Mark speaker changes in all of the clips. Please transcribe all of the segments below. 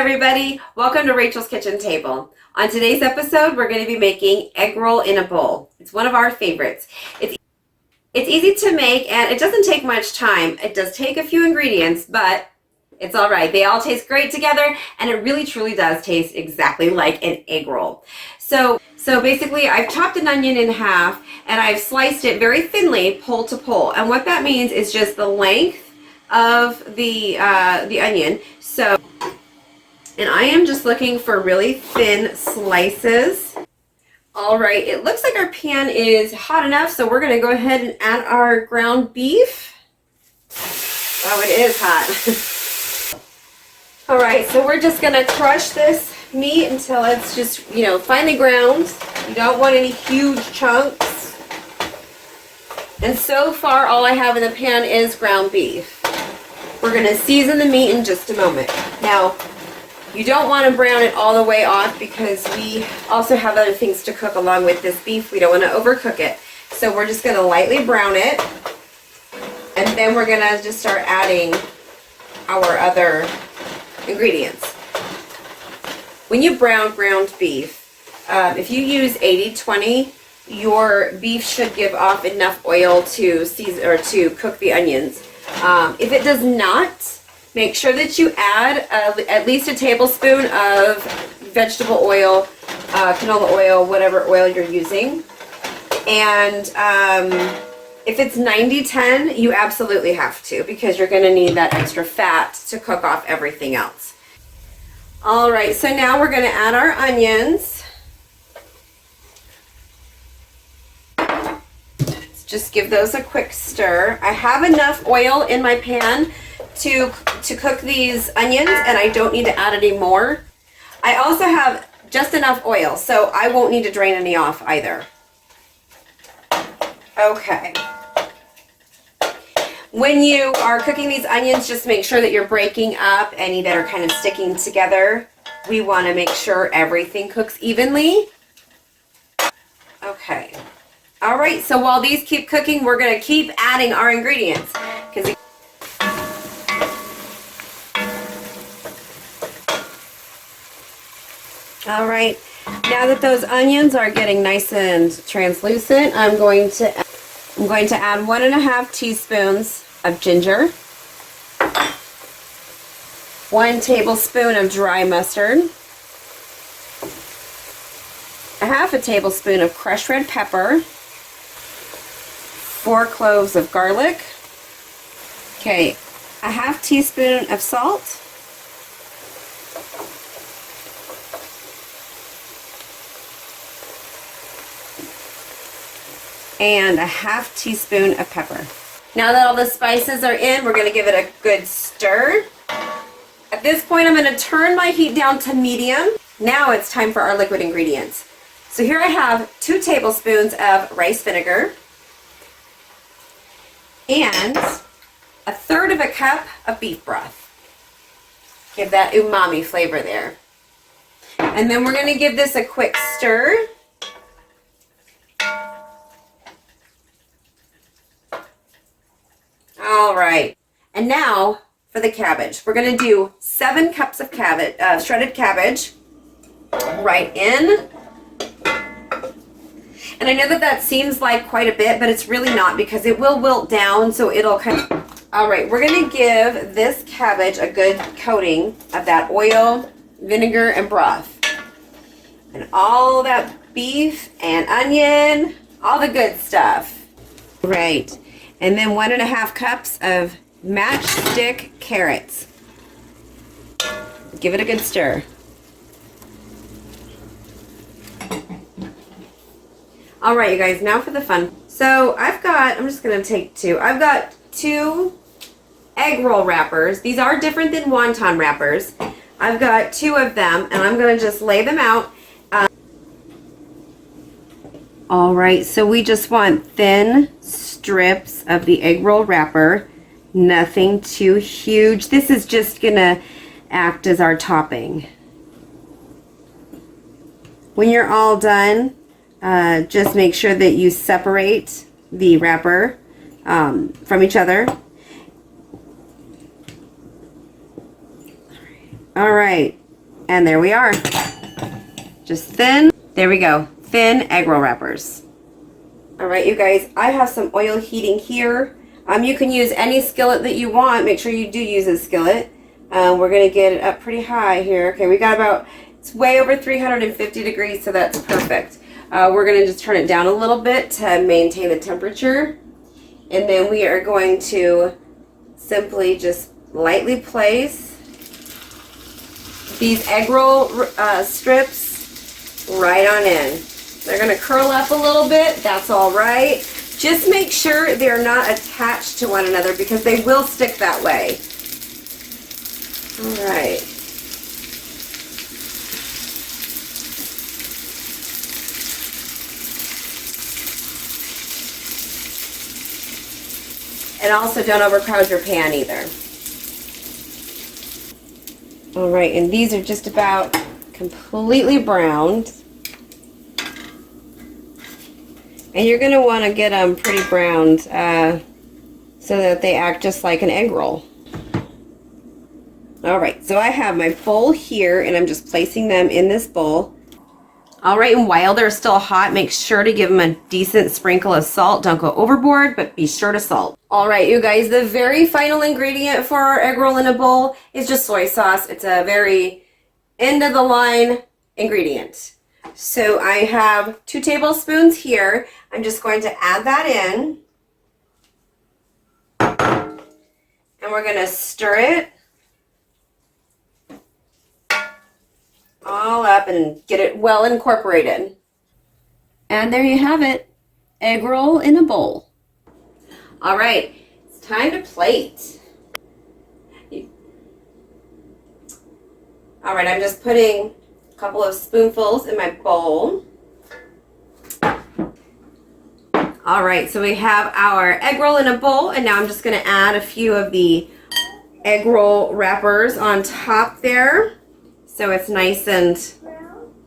Speaker 1: everybody, welcome to Rachel's Kitchen Table. On today's episode, we're going to be making egg roll in a bowl. It's one of our favorites. It's easy to make and it doesn't take much time. It does take a few ingredients, but it's all right. They all taste great together and it really truly does taste exactly like an egg roll. So basically I've chopped an onion in half and I've sliced it very thinly, pole to pole. And what that means is just the length of the onion. And I am just looking for really thin slices. All right, it looks like our pan is hot enough, so we're gonna go ahead and add our ground beef. Oh, it is hot. All right, so we're just gonna crush this meat until it's just, finely ground. You don't want any huge chunks. And so far, all I have in the pan is ground beef. We're gonna season the meat in just a moment. Now, you don't want to brown it all the way off because we also have other things to cook along with this beef. We don't want to overcook it. So we're just going to lightly brown it. And then we're going to just start adding our other ingredients. When you brown ground beef, if you use 80-20, your beef should give off enough oil to season or to cook the onions. If it does not, make sure that you add at least a tablespoon of vegetable oil, canola oil, whatever oil you're using. And if it's 90-10, you absolutely have to because you're going to need that extra fat to cook off everything else. All right, so now we're going to add our onions. Let's just give those a quick stir. I have enough oil in my pan to cook these onions and I don't need to add any more. I also have just enough oil, so I won't need to drain any off either. Okay. When you are cooking these onions, just make sure that you're breaking up any that are kind of sticking together. We want to make sure everything cooks evenly. Okay. All right, so while these keep cooking, we're going to keep adding our ingredients. All right, now that those onions are getting nice and translucent, I'm going to add 1½ teaspoons of ginger, 1 tablespoon of dry mustard, 1/2 tablespoon of crushed red pepper, 4 cloves of garlic, okay, 1/2 teaspoon of salt, and 1/2 teaspoon of pepper. Now that all the spices are in, we're going to give it a good stir. At this point, I'm going to turn my heat down to medium. Now it's time for our liquid ingredients. So here I have 2 tablespoons of rice vinegar and 1/3 cup of beef broth. Give that umami flavor there. And then we're going to give this a quick stir. All right, and now for the cabbage. We're going to do 7 cups of cabbage, shredded cabbage, right in. And I know that seems like quite a bit, but it's really not because it will wilt down, so it'll kind of... All right, we're going to give this cabbage a good coating of that oil, vinegar, and broth. And all that beef and onion, all the good stuff. Right. And then 1½ cups of matchstick carrots. Give it a good stir. All right, you guys, now for the fun. So I'm just gonna take 2. I've got 2 egg roll wrappers. These are different than wonton wrappers. I've got 2 of them and I'm gonna just lay them out. All right, so we just want thin strips of the egg roll wrapper, nothing too huge. This is just gonna act as our topping. When you're all done, just make sure that you separate the wrapper from each other. All right, And there we are. Just thin. There we go. Thin egg roll wrappers. All right, you guys, I have some oil heating here. You can use any skillet that you want. Make sure you do use a skillet. We're going to get it up pretty high here. Okay, we got about, it's way over 350 degrees, so that's perfect. We're going to just turn it down a little bit to maintain the temperature. And then we are going to simply just lightly place these egg roll strips right on in. They're going to curl up a little bit. That's all right. Just make sure they're not attached to one another because they will stick that way. All right. And also don't overcrowd your pan either. All right, and these are just about completely browned. And you're going to want to get them pretty browned so that they act just like an egg roll. All right, so I have my bowl here, and I'm just placing them in this bowl. All right, and while they're still hot, make sure to give them a decent sprinkle of salt. Don't go overboard, but be sure to salt. All right, you guys, the very final ingredient for our egg roll in a bowl is just soy sauce. It's a very end of the line ingredient. So I have 2 tablespoons here. I'm just going to add that in. And we're going to stir it all up and get it well incorporated. And there you have it. Egg roll in a bowl. All right, it's time to plate. All right, I'm just putting a couple of spoonfuls in my bowl. All right, so we have our egg roll in a bowl, and now I'm just going to add a few of the egg roll wrappers on top there so it's nice and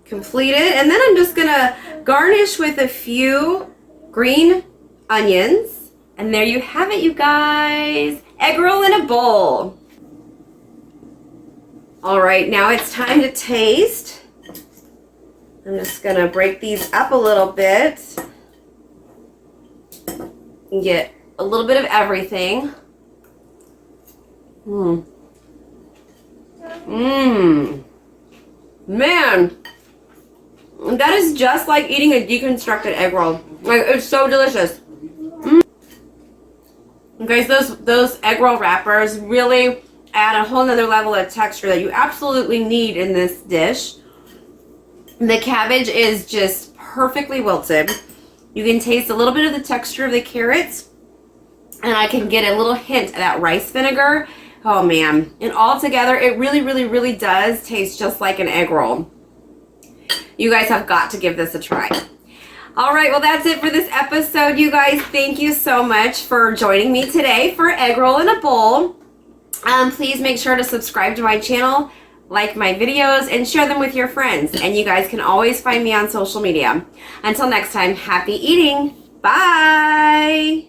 Speaker 1: completed. And then I'm just going to garnish with a few green onions. And there you have it, you guys. Egg roll in a bowl. All right, now it's time to taste. I'm just going to break these up a little bit and get a little bit of everything. Man, that is just like eating a deconstructed egg roll. Like, it's so delicious. Guys, those egg roll wrappers really add a whole nother level of texture that you absolutely need in this dish. The cabbage is just perfectly wilted. You can taste a little bit of the texture of the carrots, and I can get a little hint of that rice vinegar. Oh man, and all together it really, really, really does taste just like an egg roll. You guys have got to give this a try. All right, well, that's it for this episode, you guys. Thank you so much for joining me today for Egg Roll in a Bowl. Please make sure to subscribe to my channel, like my videos, and share them with your friends. And you guys can always find me on social media. Until next time, happy eating. Bye.